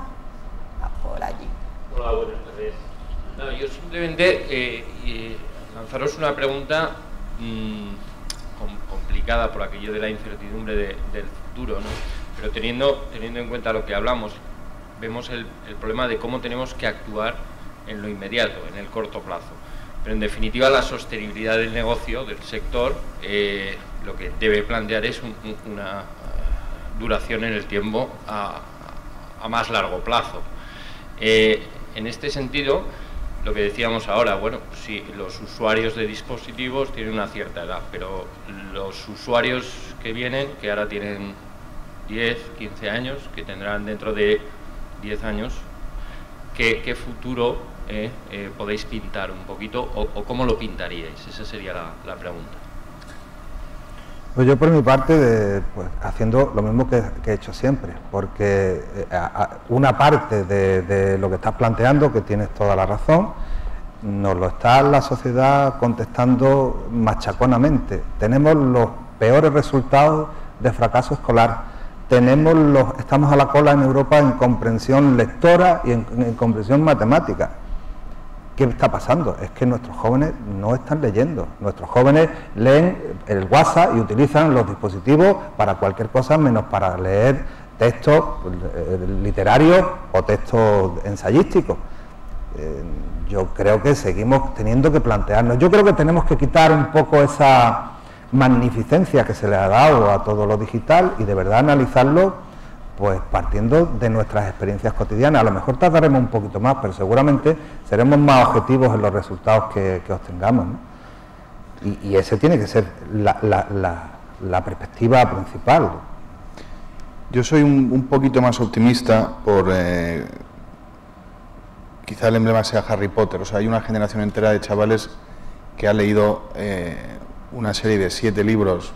por allí. Hola, buenas tardes. No, yo simplemente lanzaros una pregunta complicada por aquello de la incertidumbre del futuro, ¿no? Pero teniendo en cuenta lo que hablamos, vemos el problema de cómo tenemos que actuar en lo inmediato, en el corto plazo. Pero en definitiva la sostenibilidad del negocio, del sector, lo que debe plantear es una duración en el tiempo a más largo plazo. En este sentido, lo que decíamos ahora, bueno, sí, los usuarios de dispositivos tienen una cierta edad, pero los usuarios que vienen, que ahora tienen 10, 15 años, que tendrán dentro de 10 años, ¿qué futuro podéis pintar un poquito o cómo lo pintaríais? Esa sería la pregunta. Pues yo por mi parte, pues, haciendo lo mismo que he hecho siempre, porque una parte de lo que estás planteando, que tienes toda la razón, nos lo está la sociedad contestando machaconamente. Tenemos los peores resultados de fracaso escolar, estamos a la cola en Europa en comprensión lectora y en comprensión matemática. ¿Qué está pasando? Es que nuestros jóvenes no están leyendo. Nuestros jóvenes leen el WhatsApp y utilizan los dispositivos para cualquier cosa menos para leer textos literarios o textos ensayísticos. Yo creo que seguimos teniendo que plantearnos. Yo creo que tenemos que quitar un poco esa magnificencia que se le ha dado a todo lo digital y de verdad analizarlo pues partiendo de nuestras experiencias cotidianas. A lo mejor tardaremos un poquito más, pero seguramente seremos más objetivos en los resultados que obtengamos, ¿no? Y ese tiene que ser la perspectiva principal. Yo soy un poquito más optimista por... quizá el emblema sea Harry Potter. O sea, hay una generación entera de chavales que ha leído una serie de 7 libros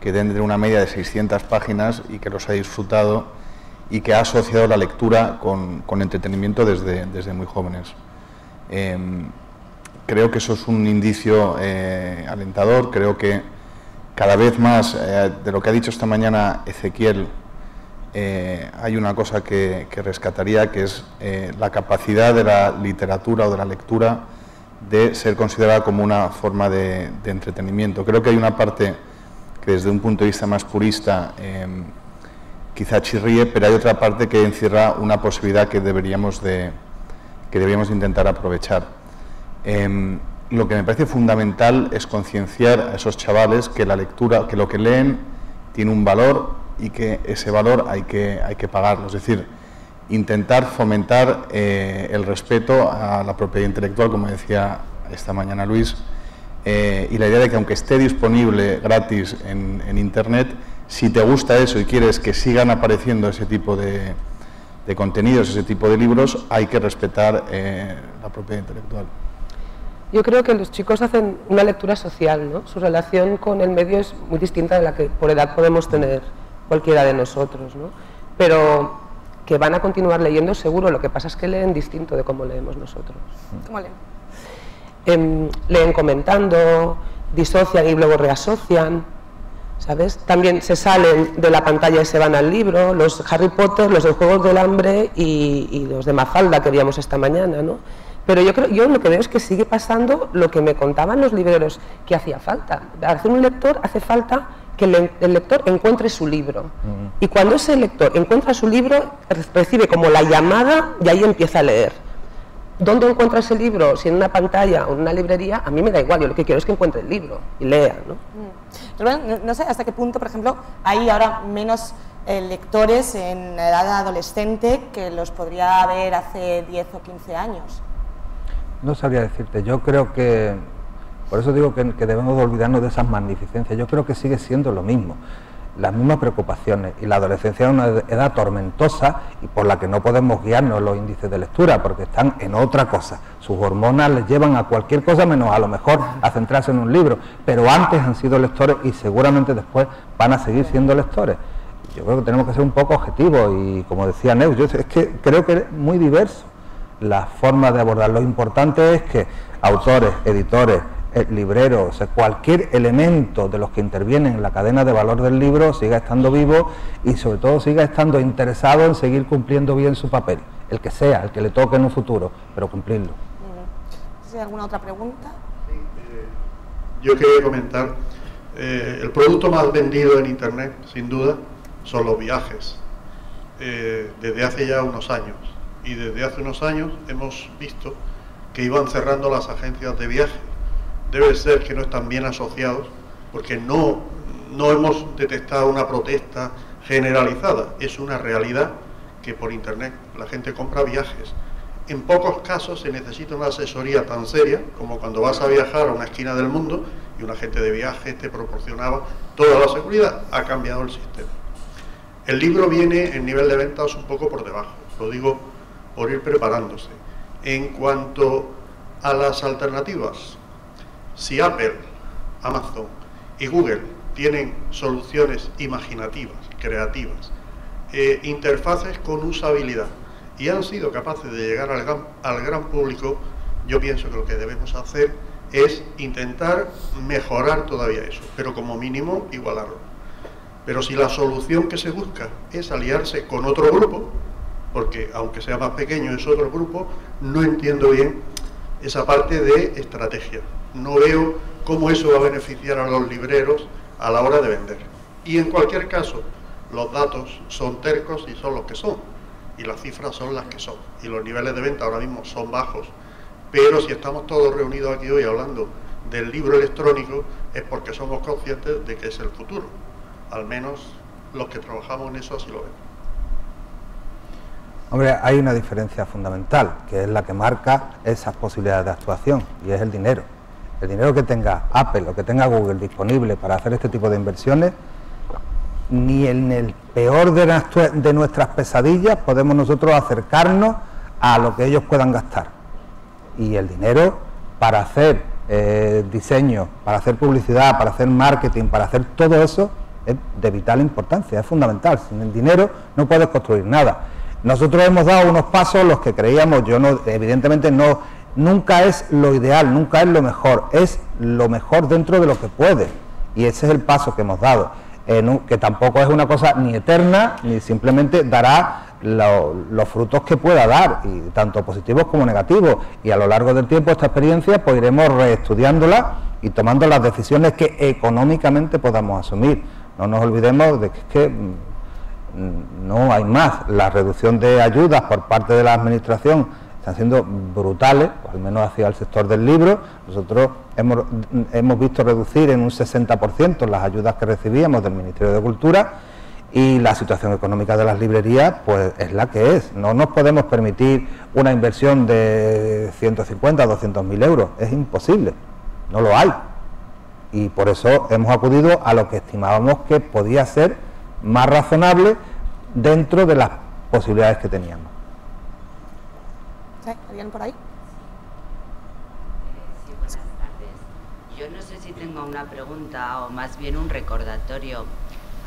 que deben tener una media de 600 páginas y que los ha disfrutado y que ha asociado la lectura con entretenimiento desde muy jóvenes. Creo que eso es un indicio alentador. Creo que cada vez más, de lo que ha dicho esta mañana Ezequiel, hay una cosa que rescataría, que es la capacidad de la literatura o de la lectura de ser considerada como una forma de entretenimiento. Creo que hay una parte que desde un punto de vista más purista quizá chirríe, pero hay otra parte que encierra una posibilidad que deberíamos de intentar aprovechar. Lo que me parece fundamental es concienciar a esos chavales que la lectura, que lo que leen tiene un valor y que ese valor hay que pagarlo. Es decir, intentar fomentar el respeto a la propiedad intelectual, como decía esta mañana Luis, y la idea de que aunque esté disponible gratis en Internet, si te gusta eso y quieres que sigan apareciendo ese tipo de contenidos, ese tipo de libros, hay que respetar la propiedad intelectual. Yo creo que los chicos hacen una lectura social, ¿no? Su relación con el medio es muy distinta de la que por edad podemos tener cualquiera de nosotros, ¿no? Pero que van a continuar leyendo seguro, lo que pasa es que leen distinto de cómo leemos nosotros. ¿Cómo leen? Leen comentando, disocian y luego reasocian, ¿sabes? También se salen de la pantalla y se van al libro, los Harry Potter, los de Juegos del Hambre y los de Mafalda que veíamos esta mañana, ¿no? Pero yo lo que veo es que sigue pasando lo que me contaban los libreros, que hacía falta. Para hacer un lector hace falta que el lector encuentre su libro. Y cuando ese lector encuentra su libro, recibe como la llamada y ahí empieza a leer. ¿Dónde encuentra ese libro? Si en una pantalla o en una librería, a mí me da igual, yo lo que quiero es que encuentre el libro y lea, ¿no? No sé hasta qué punto, por ejemplo, hay ahora menos lectores en edad adolescente que los podría haber hace 10 o 15 años. No sabría decirte, yo creo que, por eso digo que debemos de olvidarnos de esas magnificencias. Yo creo que sigue siendo lo mismo, las mismas preocupaciones, y la adolescencia es una edad tormentosa y por la que no podemos guiarnos los índices de lectura, porque están en otra cosa. Sus hormonas les llevan a cualquier cosa menos a lo mejor a centrarse en un libro, pero antes han sido lectores y seguramente después van a seguir siendo lectores. Yo creo que tenemos que ser un poco objetivos y, como decía Neus, yo es que creo que es muy diverso la forma de abordar. Lo importante es que autores, editores, el librero, o sea, cualquier elemento de los que intervienen en la cadena de valor del libro siga estando vivo y sobre todo siga estando interesado en seguir cumpliendo bien su papel, el que sea, el que le toque en un futuro, pero cumplirlo. ¿Hay alguna otra pregunta? Sí, yo quería comentar, el producto más vendido en Internet, sin duda, son los viajes, desde hace ya unos años, y desde hace unos años hemos visto que iban cerrando las agencias de viaje. Debe ser que no están bien asociados, porque no hemos detectado una protesta generalizada. Es una realidad que por Internet la gente compra viajes. En pocos casos se necesita una asesoría tan seria como cuando vas a viajar a una esquina del mundo y un agente de viaje te proporcionaba toda la seguridad. Ha cambiado el sistema. El libro viene en nivel de ventas un poco por debajo, lo digo por ir preparándose. En cuanto a las alternativas, si Apple, Amazon y Google tienen soluciones imaginativas, creativas, interfaces con usabilidad y han sido capaces de llegar al gran público, yo pienso que lo que debemos hacer es intentar mejorar todavía eso, pero como mínimo igualarlo. Pero si la solución que se busca es aliarse con otro grupo, porque aunque sea más pequeño es otro grupo, no entiendo bien esa parte de estrategia. No veo cómo eso va a beneficiar a los libreros a la hora de vender. Y en cualquier caso, los datos son tercos y son los que son, y las cifras son las que son, y los niveles de venta ahora mismo son bajos, pero si estamos todos reunidos aquí hoy hablando del libro electrónico es porque somos conscientes de que es el futuro, al menos los que trabajamos en eso así lo vemos. Hombre, hay una diferencia fundamental, que es la que marca esas posibilidades de actuación, y es el dinero. El dinero que tenga Apple o que tenga Google disponible para hacer este tipo de inversiones, ni en el peor de nuestras pesadillas podemos nosotros acercarnos a lo que ellos puedan gastar. Y el dinero para hacer diseño, para hacer publicidad, para hacer marketing, para hacer todo eso, es de vital importancia, es fundamental. Sin el dinero no puedes construir nada. Nosotros hemos dado unos pasos, los que creíamos, evidentemente nunca es lo ideal, nunca es lo mejor, es lo mejor dentro de lo que puede, y ese es el paso que hemos dado, que tampoco es una cosa ni eterna, ni simplemente dará los frutos que pueda dar, y tanto positivos como negativos, y a lo largo del tiempo esta experiencia pues iremos reestudiándola y tomando las decisiones que económicamente podamos asumir. No nos olvidemos de que no hay más. La reducción de ayudas por parte de la administración están siendo brutales, o al menos hacia el sector del libro. Nosotros hemos visto reducir en un 60% las ayudas que recibíamos del Ministerio de Cultura, y la situación económica de las librerías pues es la que es. No nos podemos permitir una inversión de 150 a 200.000 euros, es imposible, no lo hay, y por eso hemos acudido a lo que estimábamos que podía ser más razonable dentro de las posibilidades que teníamos. ¿Alguien por ahí? Sí, buenas tardes. Yo no sé si tengo una pregunta o más bien un recordatorio.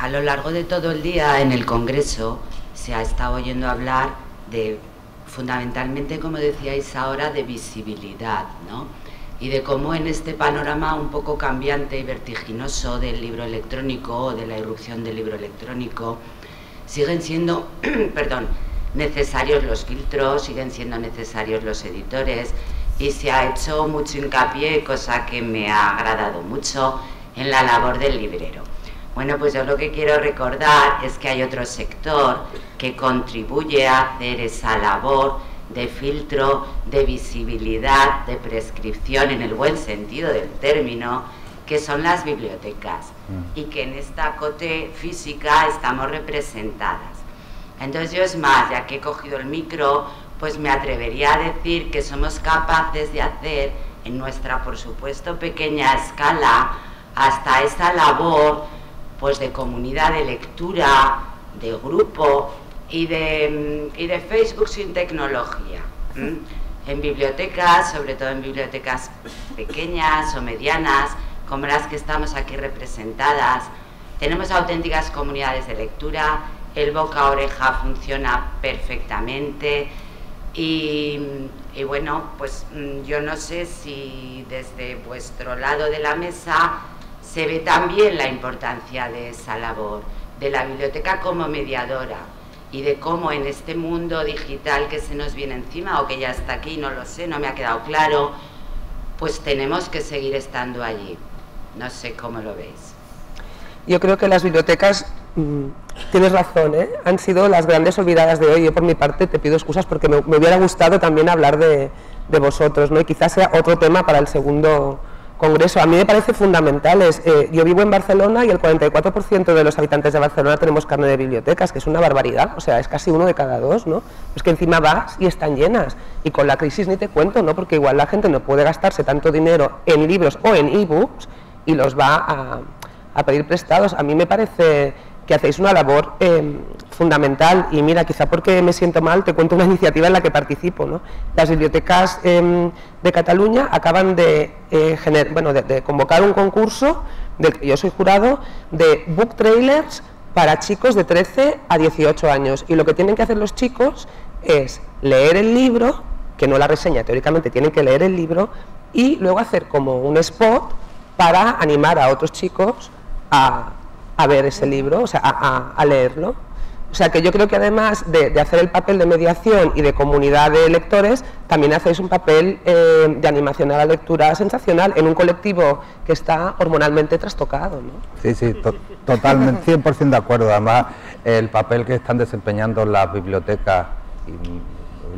A lo largo de todo el día en el Congreso se ha estado oyendo hablar de, fundamentalmente, como decíais ahora, de visibilidad, ¿no? Y de cómo en este panorama un poco cambiante y vertiginoso del libro electrónico o de la irrupción del libro electrónico, siguen siendo necesarios los filtros, siguen siendo necesarios los editores, y se ha hecho mucho hincapié, cosa que me ha agradado mucho, en la labor del librero. Bueno, pues yo lo que quiero recordar es que hay otro sector que contribuye a hacer esa labor de filtro, de visibilidad, de prescripción en el buen sentido del término, que son las bibliotecas, y que en esta cote física estamos representadas. Entonces yo, es más, ya que he cogido el micro, pues me atrevería a decir que somos capaces de hacer en nuestra, por supuesto, pequeña escala, hasta esa labor pues de comunidad de lectura, de grupo y de Facebook sin tecnología. En bibliotecas, sobre todo en bibliotecas pequeñas o medianas, como las que estamos aquí representadas, tenemos auténticas comunidades de lectura, el boca a oreja funciona perfectamente, y Y bueno, pues yo no sé si desde vuestro lado de la mesa se ve también la importancia de esa labor, de la biblioteca como mediadora y de cómo en este mundo digital que se nos viene encima o que ya está aquí, no lo sé, no me ha quedado claro, pues tenemos que seguir estando allí. No sé cómo lo veis. Yo creo que las bibliotecas, tienes razón, han sido las grandes olvidadas de hoy. Yo por mi parte te pido excusas porque me hubiera gustado también hablar de vosotros, ¿no? Y quizás sea otro tema para el segundo congreso. A mí me parece fundamental. Yo vivo en Barcelona y el 44% de los habitantes de Barcelona tenemos carnet de bibliotecas, que es una barbaridad, o sea, es casi 1 de cada 2, ¿no? Es que encima vas y están llenas, y con la crisis ni te cuento, ¿no? Porque igual la gente no puede gastarse tanto dinero en libros o en ebooks y los va a pedir prestados. A mí me parece que hacéis una labor fundamental, y mira, quizá porque me siento mal, te cuento una iniciativa en la que participo, ¿no? Las bibliotecas de Cataluña acaban de convocar un concurso, del que yo soy jurado, de book trailers para chicos de 13 a 18 años, y lo que tienen que hacer los chicos es leer el libro, que no la reseña, teóricamente tienen que leer el libro, y luego hacer como un spot para animar a otros chicos a ver ese libro, o sea, a leerlo. O sea, que yo creo que además de hacer el papel de mediación y de comunidad de lectores, también hacéis un papel de animación a la lectura sensacional en un colectivo que está hormonalmente trastocado, ¿no? Sí, totalmente, 100% de acuerdo. Además, el papel que están desempeñando las bibliotecas y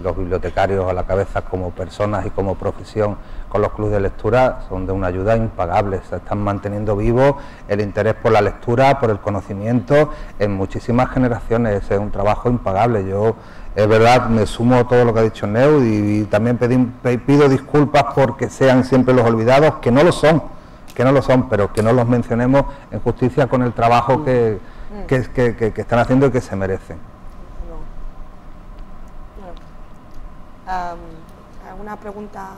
los bibliotecarios a la cabeza como personas y como profesión con los clubes de lectura son de una ayuda impagable. Se están manteniendo vivo el interés por la lectura, por el conocimiento en muchísimas generaciones. Es un trabajo impagable. Yo, es verdad, me sumo a todo lo que ha dicho Neus y también pido disculpas porque sean siempre los olvidados, que no lo son, pero que no los mencionemos en justicia con el trabajo que están haciendo y que se merecen. ¿Alguna pregunta?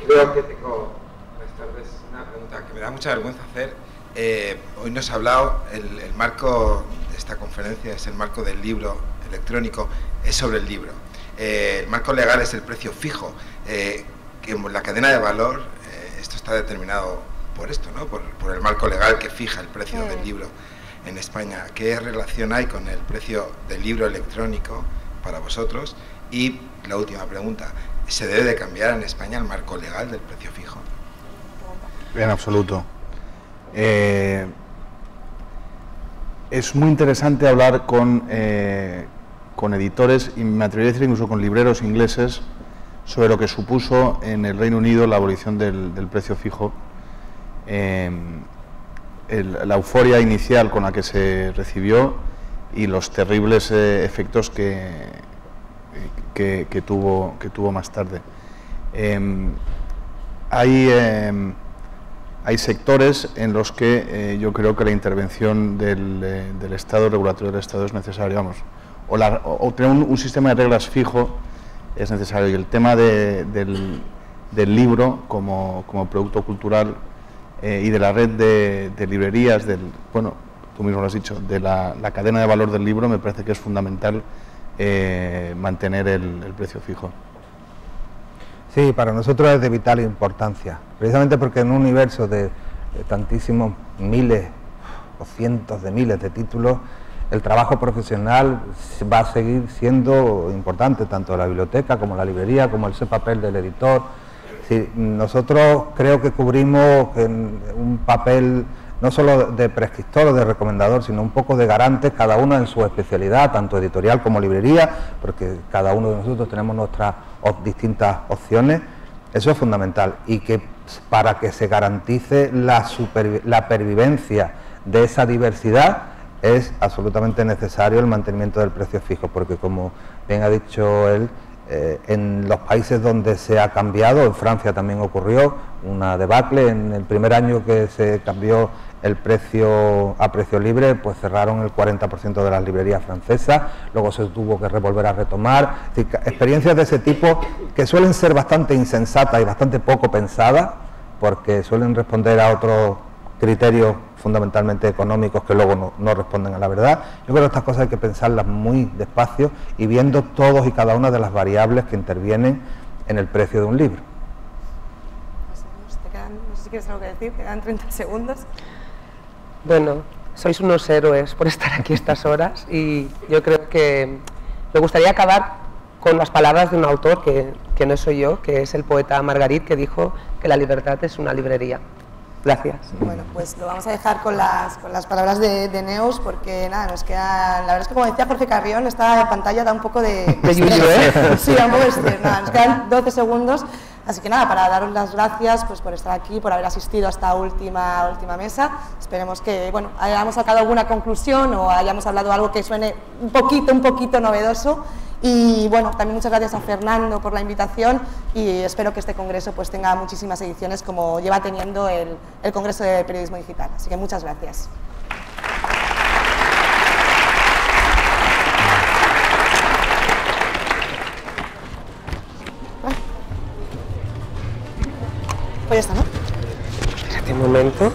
Creo que tengo, buenas tardes, una pregunta que me da mucha vergüenza hacer. Hoy nos ha hablado, el marco de esta conferencia es el marco del libro electrónico, es sobre el libro. El marco legal es el precio fijo, que en la cadena de valor esto está determinado por esto, ¿no? Por el marco legal que fija el precio del libro en España. ¿Qué relación hay con el precio del libro electrónico para vosotros? Y la última pregunta, ¿se debe de cambiar en España el marco legal del precio fijo? En absoluto. Es muy interesante hablar con editores, y me atrevería a decir incluso con libreros ingleses, sobre lo que supuso en el Reino Unido la abolición del precio fijo, la euforia inicial con la que se recibió y los terribles efectos que tuvo más tarde. Hay sectores en los que yo creo que la intervención del Estado, regulatorio del Estado, es necesaria, o tener un sistema de reglas fijo es necesario, y el tema del libro como producto cultural y de la red de librerías, tú mismo lo has dicho, de la cadena de valor del libro, me parece que es fundamental mantener el precio fijo. Sí, para nosotros es de vital importancia, precisamente porque en un universo de tantísimos miles o cientos de miles de títulos, el trabajo profesional va a seguir siendo importante, tanto la biblioteca como la librería, como ese papel del editor. Sí, nosotros creo que cubrimos un papel no solo de prescriptor o de recomendador, sino un poco de garante, cada uno en su especialidad, tanto editorial como librería, porque cada uno de nosotros tenemos nuestras distintas opciones. Eso es fundamental, y que para que se garantice la pervivencia de esa diversidad es absolutamente necesario el mantenimiento del precio fijo, porque como bien ha dicho él, en los países donde se ha cambiado, en Francia también ocurrió una debacle. En el primer año que se cambió el precio a precio libre, pues cerraron el 40% de las librerías francesas, luego se tuvo que volver a retomar. Es decir, experiencias de ese tipo que suelen ser bastante insensatas y bastante poco pensadas, porque suelen responder a otros criterios fundamentalmente económicos que luego no responden a la verdad. Yo creo que estas cosas hay que pensarlas muy despacio y viendo todos y cada una de las variables que intervienen en el precio de un libro. No sé si quieres algo que decir, te quedan 30 segundos. Bueno, sois unos héroes por estar aquí estas horas y yo creo que me gustaría acabar con las palabras de un autor que no soy yo, que es el poeta Margarit, que dijo que la libertad es una librería. Gracias. Bueno, pues lo vamos a dejar con las palabras de Neus, porque nada, nos queda, la verdad es que como decía Jorge Carrión, esta pantalla da un poco de yuyu, ¿eh? Sí, da un poco de estrés. Nada, nos quedan 12 segundos, así que nada, para daros las gracias pues por estar aquí, por haber asistido a esta última mesa. Esperemos que, bueno, hayamos sacado alguna conclusión o hayamos hablado algo que suene un poquito novedoso. Y bueno, también muchas gracias a Fernando por la invitación y espero que este congreso pues tenga muchísimas ediciones como lleva teniendo el Congreso de Periodismo Digital. Así que muchas gracias. Pues ya está, ¿no? Espérate un momento.